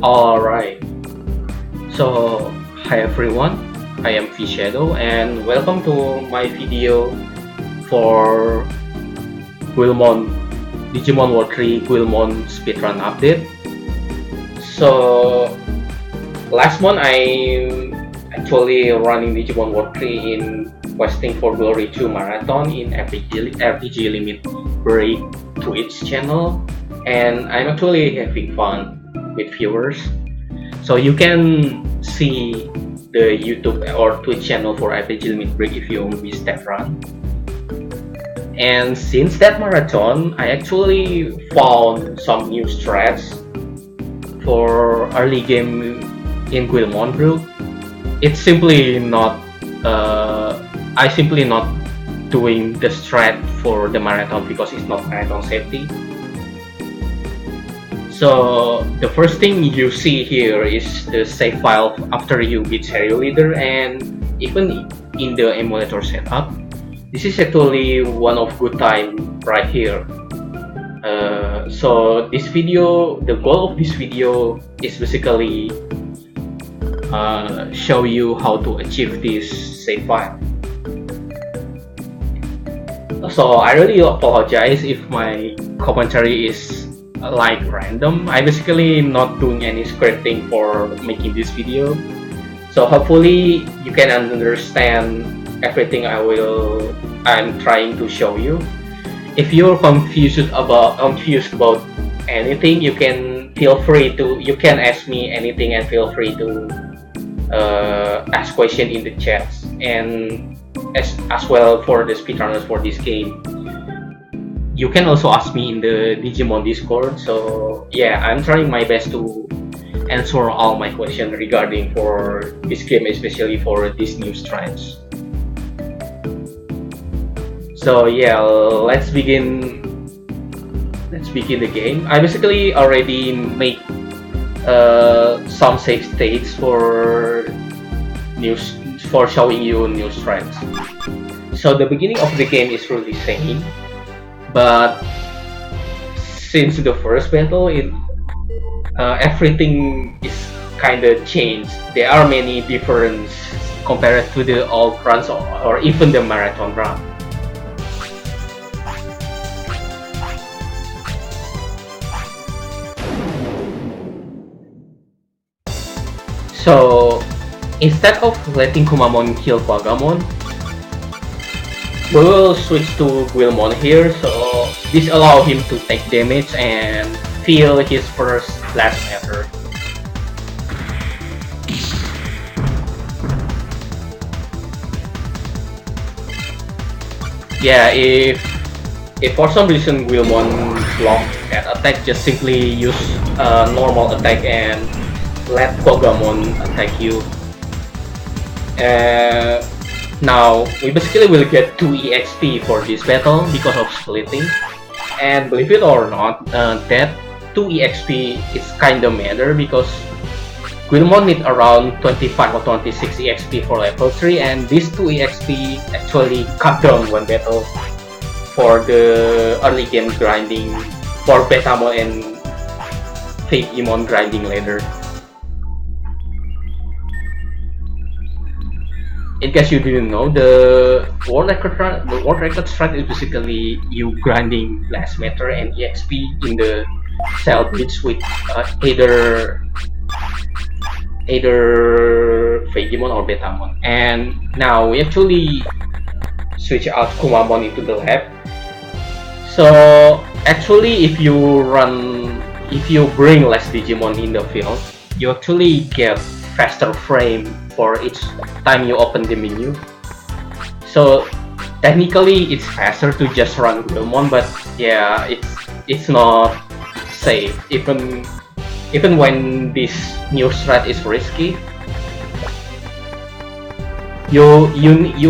Alright, so hi everyone, I am Shadow and welcome to my video for Guilmon Digimon World 3 Guilmon speedrun update. So last month I actually running Digimon World 3 in Questing for Glory 2 Marathon in RPG Limit Break Twitch channel, and I'm actually having fun with viewers. So you can see the YouTube or Twitch channel for RPG Limit Break if you miss that run. And since that marathon, I actually found some new strats for early game in Guilmon group. It's simply not I simply not doing the strat for the marathon because it's not marathon safety. So the first thing you see here is the save file after you beat Stereo Leader, and even in the emulator setup, this is actually one of good time right here. So this video, the goal of this video is basically show you how to achieve this save file. So I really apologize if my commentary is like random. I basically not doing any scripting for making this video, so hopefully you can understand everything I'm trying to show you. If you're confused about anything, you can ask me anything and feel free to ask question in the chats, and as well for the speedrunners for this game. You can also ask me in the Digimon Discord. So yeah, I'm trying my best to answer all my questions regarding for this game, especially for these new strats. So yeah, let's begin the game. I basically already made some save states for showing you new strats. So the beginning of the game is really same, but since the first battle, everything is kind of changed. There are many differences compared to the old runs or even the marathon run. So instead of letting Kumamon kill Quagamon, we will switch to Guilmon here, so this allows him to take damage and feel his first blast matter. Yeah, if for some reason Guilmon blocked that attack, just simply use a normal attack and let Quagamon attack you. Now we basically will get 2 EXP for this battle because of splitting, and believe it or not, that 2 EXP is kinda matter because Guilmon need around 25 or 26 EXP for level 3, and this 2 EXP actually cut down one battle for the early game grinding for Betamon and Digimon grinding later. In case you didn't know, the world record strat is basically you grinding blast matter and EXP in the cell bits with either Digimon or Betamon. And now we actually switch out Kumamon into the lab. So actually, if you bring less Digimon in the field, you actually get faster frame for each time you open the menu. So technically it's faster to just run Guilmon, but yeah, it's not safe even when this new strat is risky. You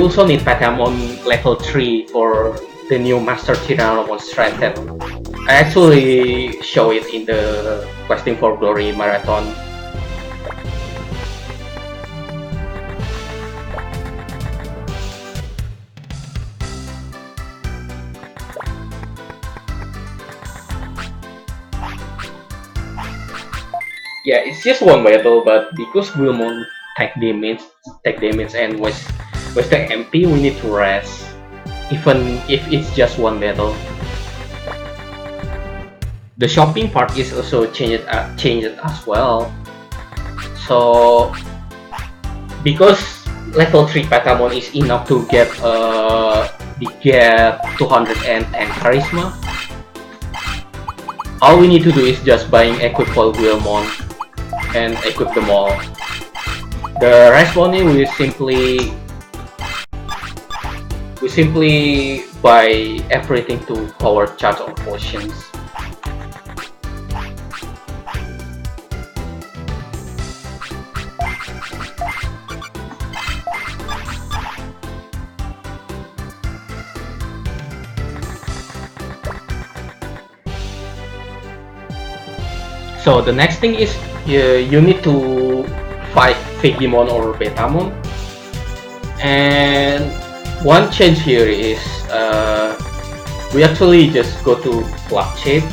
also need Patamon level 3 for the new Master Tyrannomon strat that I actually show it in the Questing for Glory marathon. Yeah, it's just one battle, but because Wilmon take damage and was the MP, we need to rest. Even if it's just one battle. The shopping part is also changed as well. So because level 3 Patamon is enough to get 210 charisma, all we need to do is just buying equip all Wilmon and equip them all. The rest money we simply buy everything to power charge or potions. So the next thing is you need to fight Digimon or Betamon. And one change here is we actually just go to Placate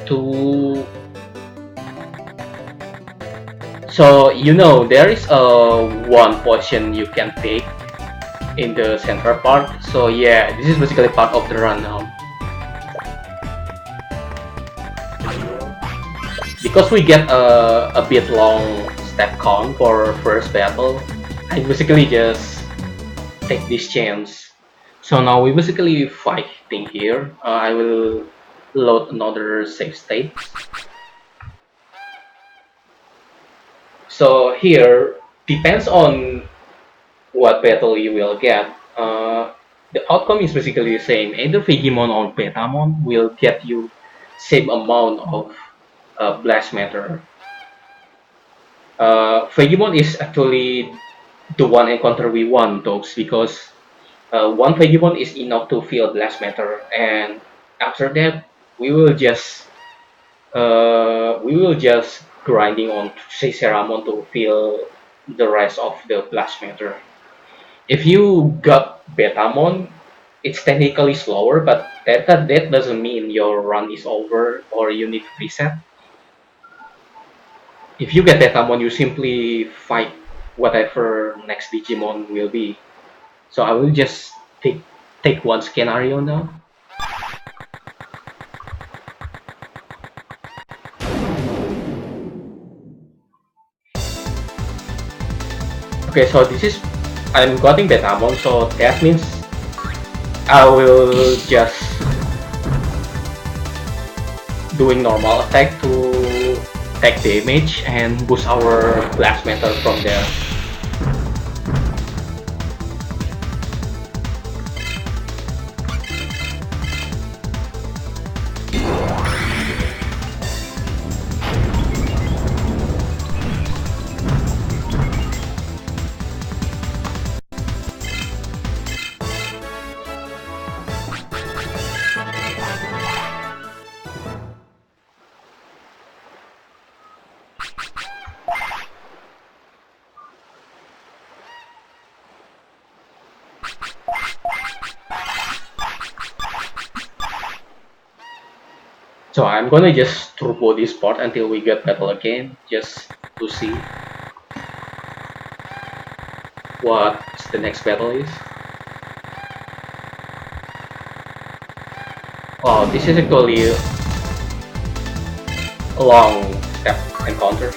to. So there is one potion you can take in the central part. So yeah, this is basically part of the run now. Because we get a bit long step count for first battle, I basically just take this chance. So now we basically fighting here. I will load another save state. So here depends on what battle you will get. The outcome is basically the same. Either Vigimon or Betamon will get you same amount of blast matter. Vegemon is actually the one encounter we want those because one Vegemon is enough to fill blast matter, and after that we will just grinding on Ciceramon to fill the rest of the blast matter. If you got Betamon, it's technically slower, but that doesn't mean your run is over or you need to reset. If you get Tetamon, you simply fight whatever next Digimon will be. So I will just take one scenario now. Okay, so this is I'm getting Betamon, so that means I will just doing normal attack to take damage and boost our blast metal from there. So I'm gonna just turbo this part until we get battle again, just to see what the next battle is. Oh, this is actually a long step encounter.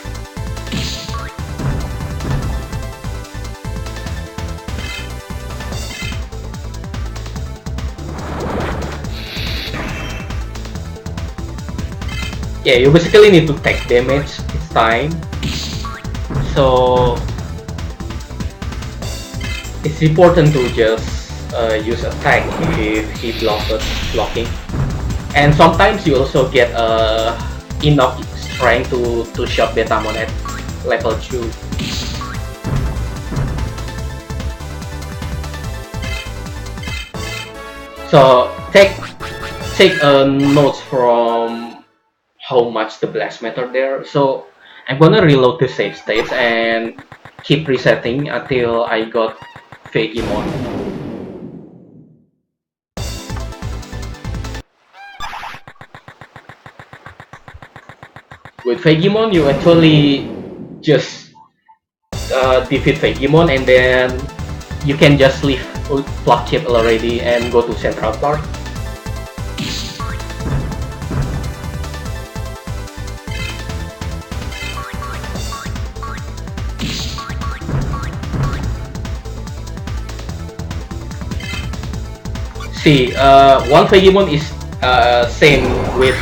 Yeah, you basically need to take damage each time. So it's important to just use attack if he blocking. And sometimes you also get enough strength to shot Betamon at level 2. So take notes from how much the blast matter there. So I'm gonna reload the save states and keep resetting until I got Vegemon. With Digimon, you actually just defeat Digimon and then you can just leave Block Chip already and go to Central Park. See, one Digimon is same with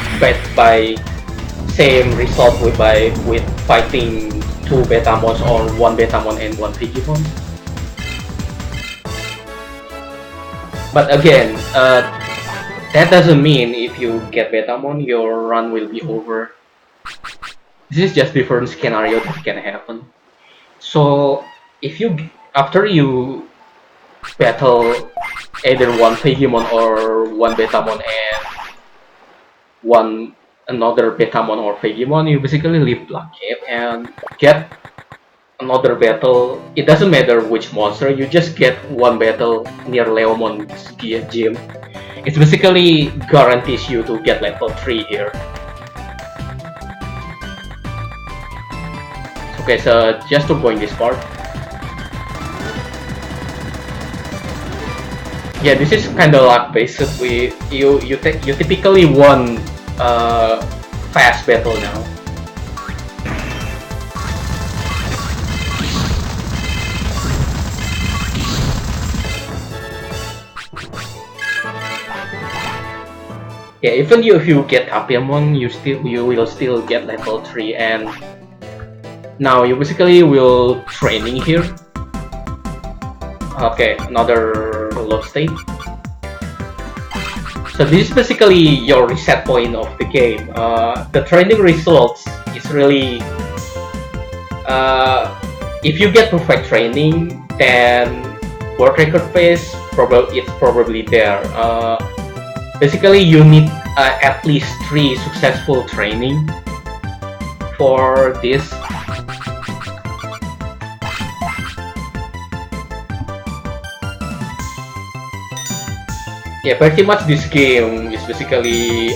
same result with fighting two Betamons or one Betamon and one Digimon. But again, that doesn't mean if you get Betamon, your run will be over. This is just different scenario that can happen. So if you after you battle either one Digimon or one Betamon and another Betamon or Digimon, you basically leave Black Cave and get another battle. It doesn't matter which monster, you just get one battle near Leomon's gym. It basically guarantees you to get level 3 here. Okay, so just to point this part. Yeah, this is kind of luck based. You typically won fast battle now. Yeah, even if you get Tapirmon, you will still get level 3, and now you basically will training here. Okay, another low state. So this is basically your reset point of the game. The training results is really if you get perfect training, then world record pace it's probably there. Basically, you need at least 3 successful training for this. Yeah, pretty much this game is basically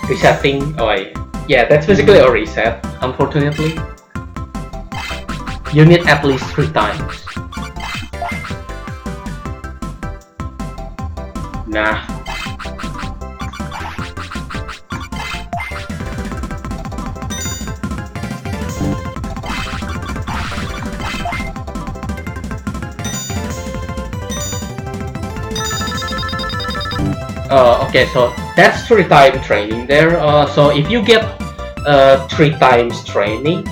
resetting. Oh, yeah, that's basically a reset. Unfortunately, you need at least 3 times. Nah. Okay, so that's 3 times training there. So if you get 3 times training,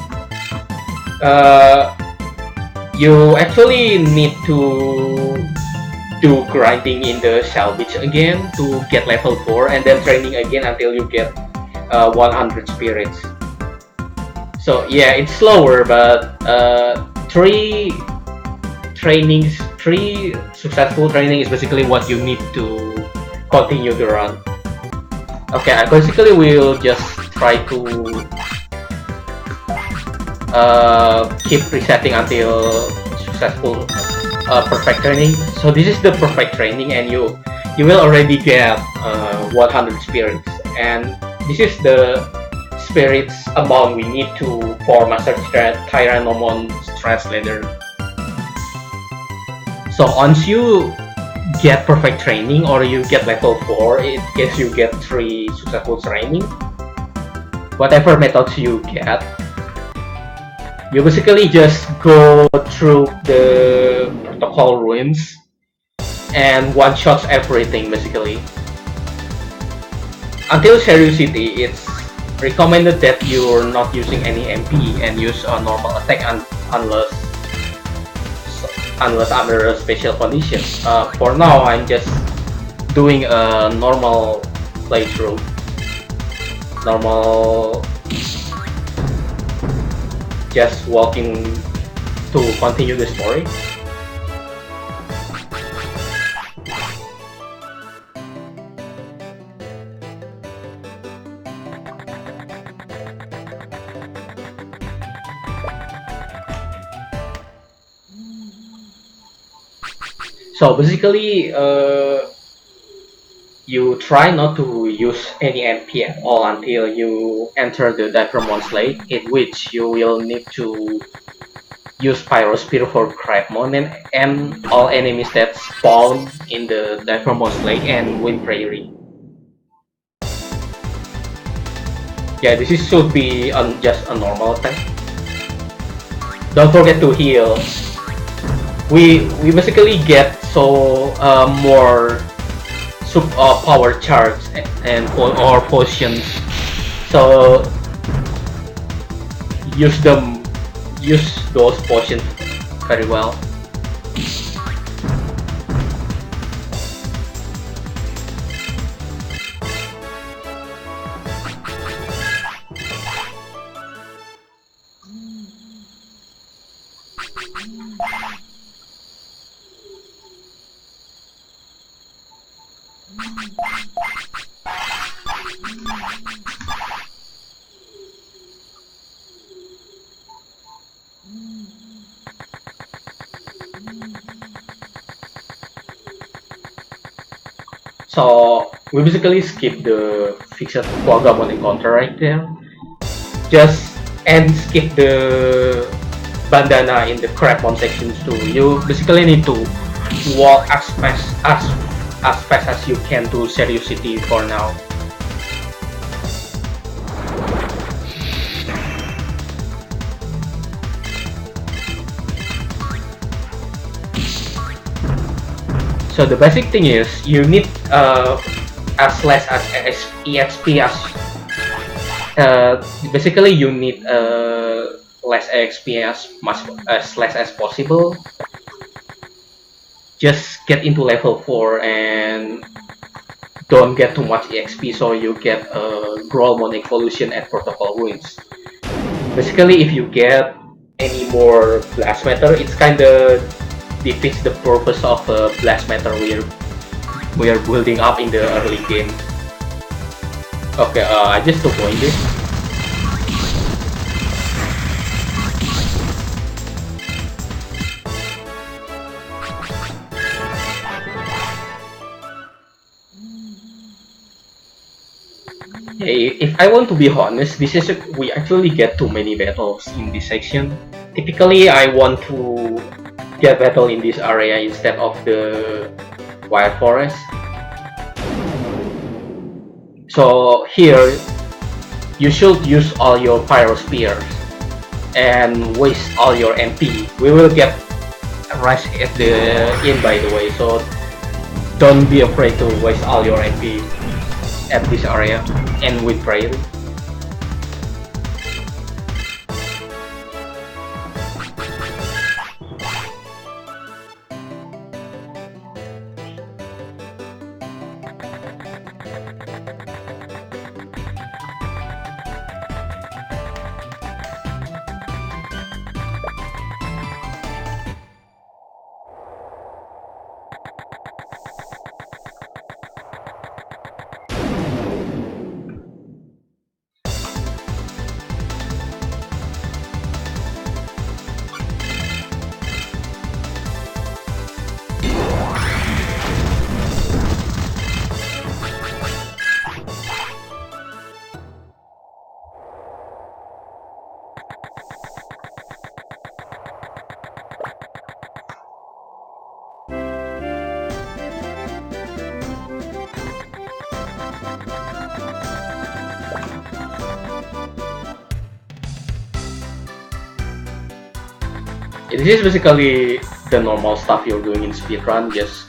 you actually need to do grinding in the Shell Beach again to get level 4 and then training again until you get 100 spirits. So yeah, it's slower, but 3 successful training is basically what you need to continue the run. Okay, I basically will just try to keep resetting until successful perfect training. So this is the perfect training, and you will already get 100 spirits, and this is the spirits amount we need to for master Tyrannomon Strats later. So once you get perfect training or you get level 4, in case you get 3 successful training, whatever methods you get, you basically just go through the protocol ruins and one-shots everything basically. Until Seriosity, it's recommended that you're not using any MP and use a normal attack unless under a special condition. For now, I'm just doing a normal playthrough. Normal, just walking to continue the story. So basically, you try not to use any MP at all until you enter the Divermon's Lake, in which you will need to use Pyro Spear for Crabmon and all enemies that spawn in the Divermon's Lake and Wind Prairie. Yeah, this should be just a normal attack. Don't forget to heal. We basically get more power charge and or potions. So use those potions very well. So we basically skip the fixed Quagamon encounter right there. Just and skip the bandana in the Crabmon sections too. You basically need to walk as fast as you can to Seriosity for now. So the basic thing is you need as less as EXP as basically you need less EXP as less as possible. Just get into level 4 and don't get too much EXP so you get a Growlmon evolution at Protocol Ruins. Basically, if you get any more Blast Matter, it's kinda defeats the purpose of Blast Matter we are building up in the early game. Okay, I just took one this. If I want to be honest, we actually get too many battles in this section. Typically, I want to get battle in this area instead of the Wild Forest. So here, you should use all your Pyro Spears and waste all your MP. We will get rush at the end, by the way, so don't be afraid to waste all your MP at this area and with Prairie. This is basically the normal stuff you're doing in speedrun, just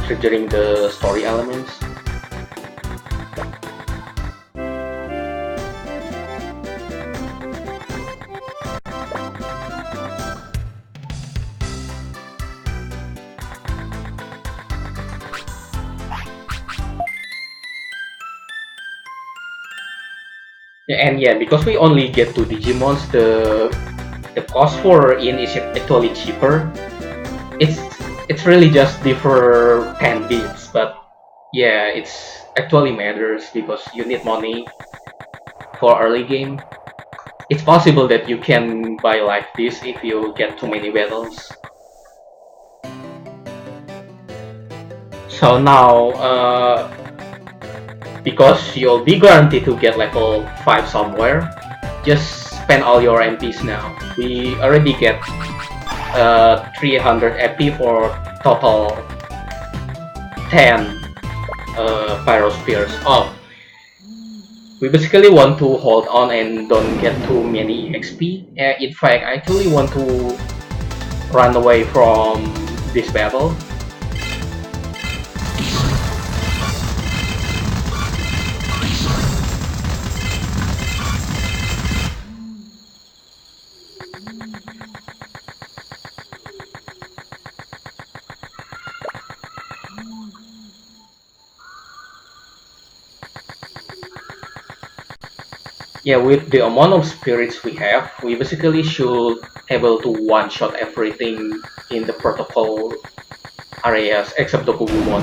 triggering the story elements. And yeah, because we only get 2 Digimons, the cost for in is actually cheaper. It's really just differ 10 bits, but yeah, it's actually matters because you need money for early game. It's possible that you can buy like this if you get too many battles. So now because you'll be guaranteed to get level 5 somewhere. Just spend all your MPs now. We already get 300 MP for total 10 pyrospheres. Oh, we basically want to hold on and don't get too many XP. In fact, I actually want to run away from this battle. Yeah, with the amount of spirits we have, we basically should able to one-shot everything in the protocol areas except the Kugumon.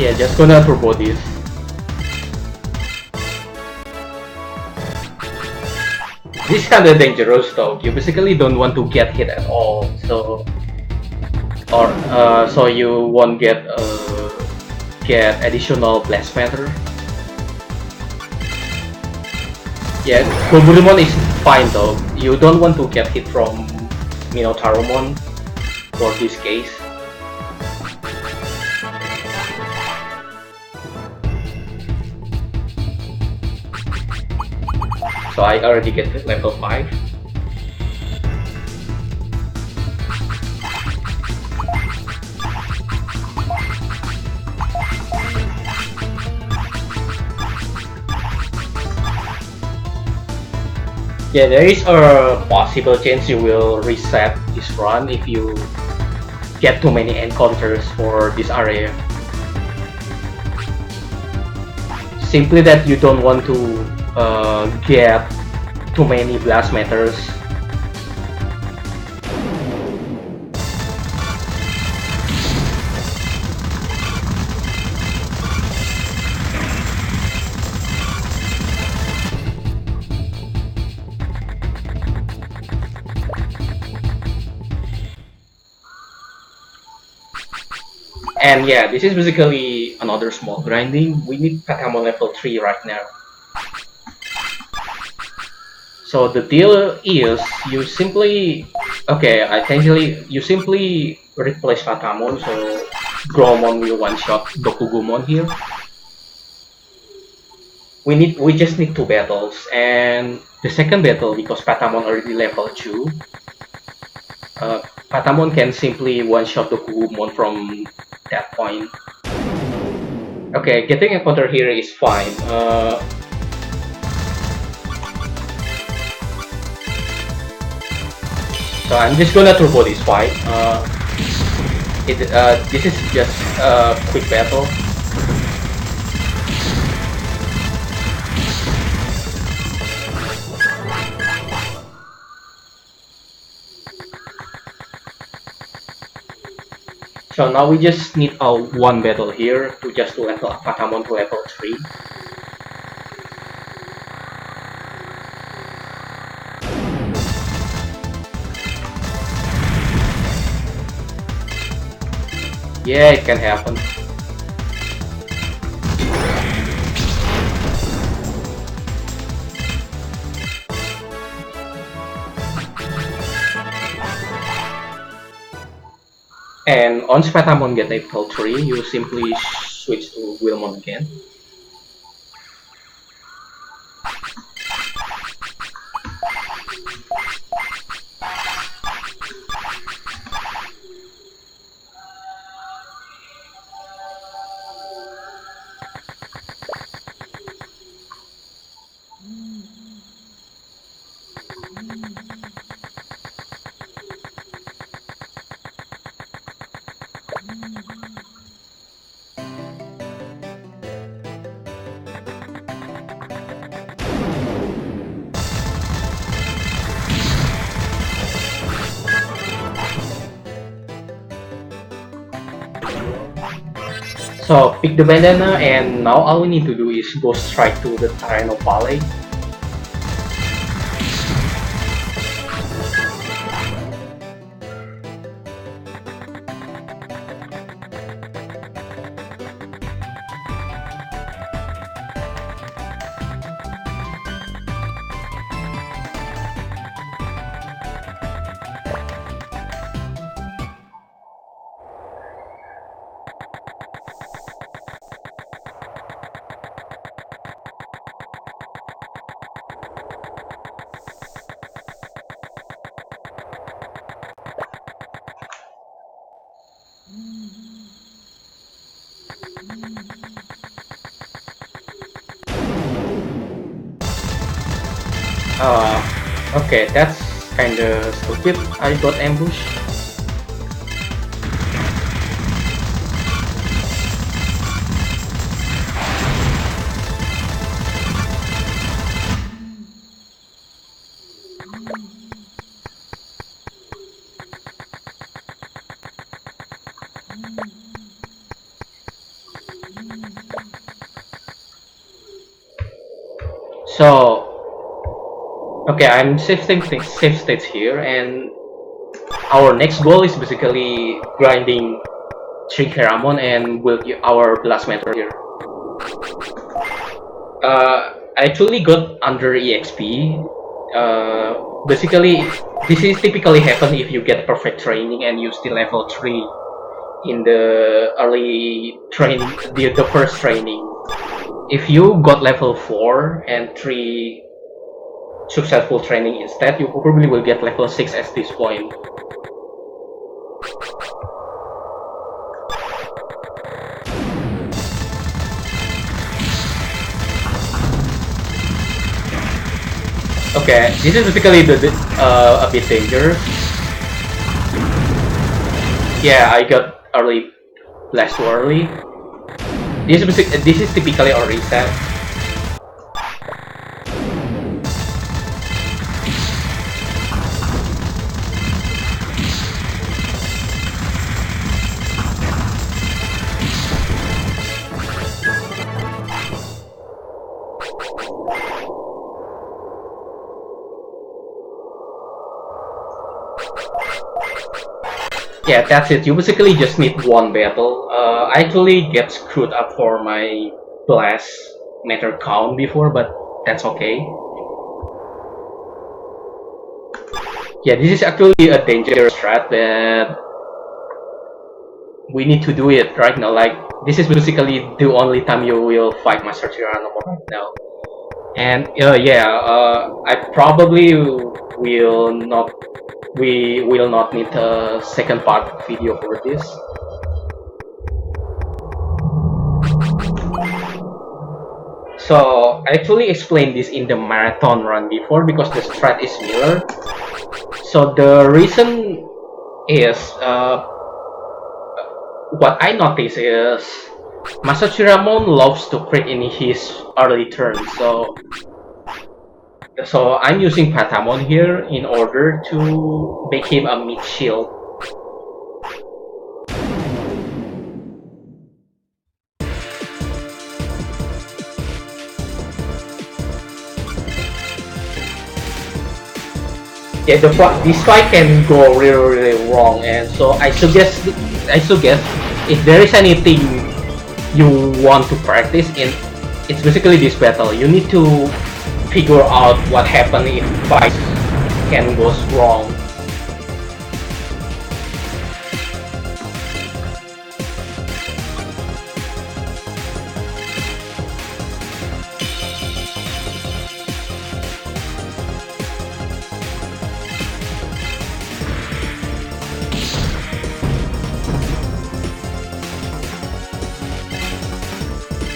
Yeah, just gonna turbo this. This is kinda dangerous though. You basically don't want to get hit at all, so so you won't get additional blast matter. Yeah, Kulburimon is fine though. You don't want to get hit from Minotauromon for this case. So I already get to level 5. Yeah, there is a possible chance you will reset this run if you get too many encounters for this area. Simply that you don't want to get too many blast matters. And yeah, this is basically another small grinding. We need Patamon level 3 right now. So the deal is you simply you simply replace Patamon, so Gromon will one-shot Dokugumon here. We just need 2 battles, and the second battle, because Patamon already level 2, Patamon can simply one-shot Dokugumon from that point. Okay, getting a counter here is fine. So I'm just gonna turbo this fight. This is just a quick battle. So now we just need one battle here to level up Patamon to level 3. Yeah, it can happen. And on Spatamon get level 3, you simply switch to Wilmon again. So pick the bandana, and now all we need to do is go straight to the Terreno Valley. Okay, that's kinda stupid. I got ambushed. So, okay, I'm safe states here, and our next goal is basically grinding 3 Keramon and build our blast meter here. I actually got under EXP. Basically, this is typically happen if you get perfect training and you still level 3 in the early training, the first training. If you got level 4 and 3 successful training instead, you probably will get level 6 at this point. Okay, this is basically a bit dangerous. Yeah, I got early, blast too early. This is typically a reset. Yeah, that's it. You basically just need one battle. I actually get screwed up for my blast meter count before, but that's okay. Yeah, this is actually a dangerous strat that we need to do it right now. Like, this is basically the only time you will fight Master Tyranno right now. And I probably will not. We will not need a second part video for this. So I actually explained this in the marathon run before because the strat is similar. So the reason is what I noticed is Masashi Ramon loves to crit in his early turn. So I'm using Patamon here in order to make him a mid shield. Yeah, this fight can go really wrong, and so I suggest if there is anything you want to practice in, it's basically this battle. You need to figure out what happens if fight can go wrong.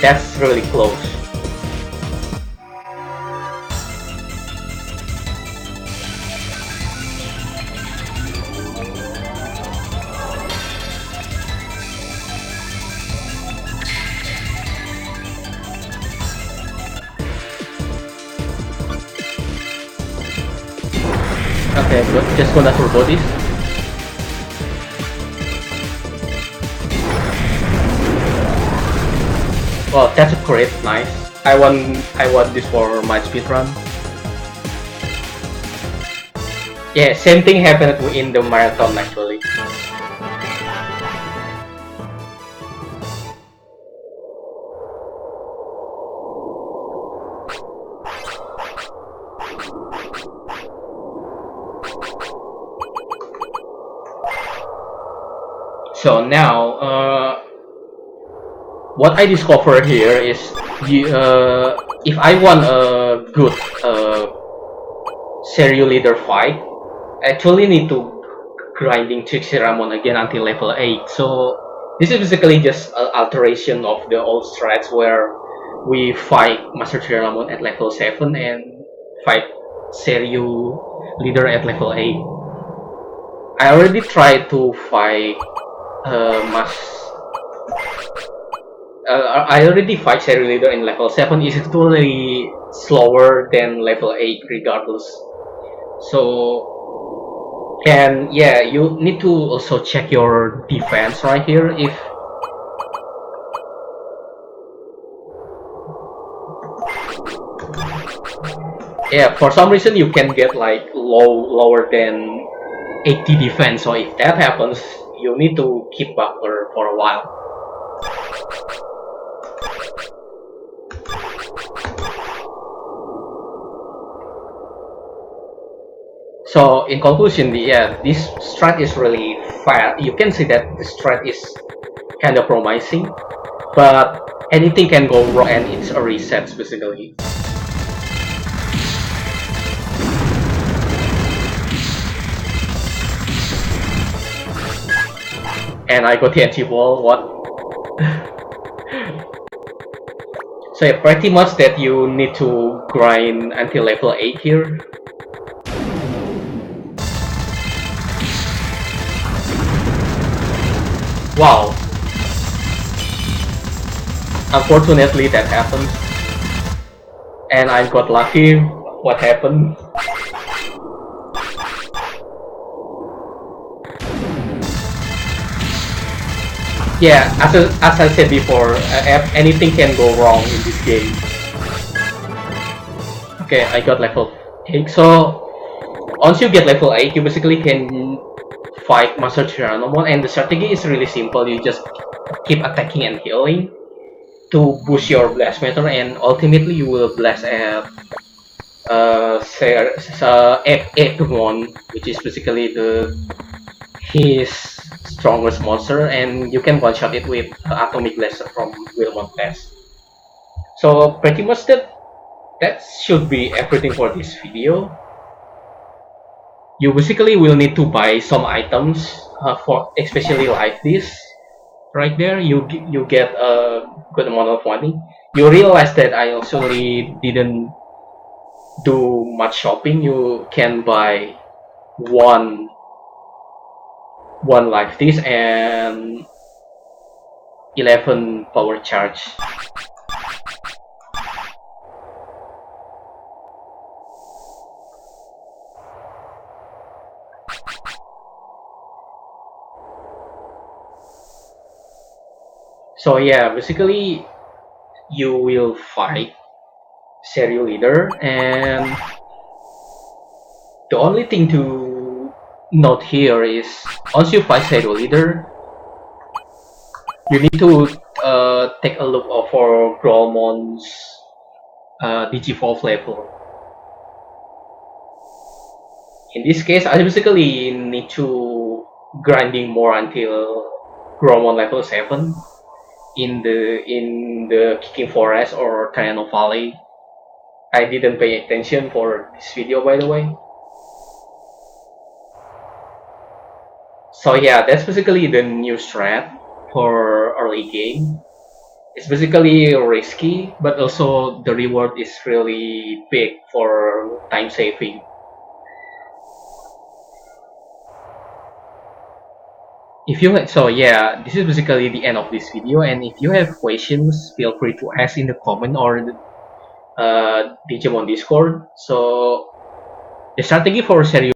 that's really close. Okay, good. Just gonna turbo this. Well, that's a great, nice. I want this for my speedrun. Yeah, same thing happened in the marathon actually. So now, what I discovered here is, if I want a good serial leader fight, I actually need to grinding Trixie Ramon again until level 8. So this is basically just an alteration of the old strats where we fight Master Ramon at level 7 and fight serial leader at level 8. I already tried to fight Mas I already fight Serial Leader in level 7 is actually slower than level 8 regardless. So, and yeah, you need to also check your defense right here. If yeah, for some reason you can get like lower than 80 defense, so if that happens, you need to keep buckler for a while. So in conclusion, yeah, this strat is really fast. You can see that the strat is kind of promising, but anything can go wrong and it's a reset basically. And I got the anti-wall, what? So yeah, pretty much that you need to grind until level 8 here. Wow. Unfortunately that happened. And I got lucky. What happened? Yeah, as I said before, anything can go wrong in this game. Okay, I got level 8. So once you get level 8, you basically can fight Master Tyrannomon, and the strategy is really simple. You just keep attacking and healing to boost your blast meter, and ultimately you will blast at F1, which is basically his strongest monster, and you can one-shot it with Atomic Blaster from Wilmot Test. So pretty much that should be everything for this video. You basically will need to buy some items for especially like this. Right there, you get a good amount of money. You realize that I actually didn't do much shopping. You can buy one like this and 11 power charge. So yeah, basically you will fight serial leader, and the only thing to note here is once you fight serial leader, you need to take a look for Grolmon's digivolve level. In this case, I basically need to grinding more until Grolmon level 7 in the Kicking Forest or Triano Valley. I didn't pay attention for this video, by the way. So yeah, that's basically the new strat for early game. It's basically risky, but also the reward is really big for time saving. If you so yeah, this is basically the end of this video. And if you have questions, feel free to ask in the comment or the Digimon Discord. So, just thank you for sharing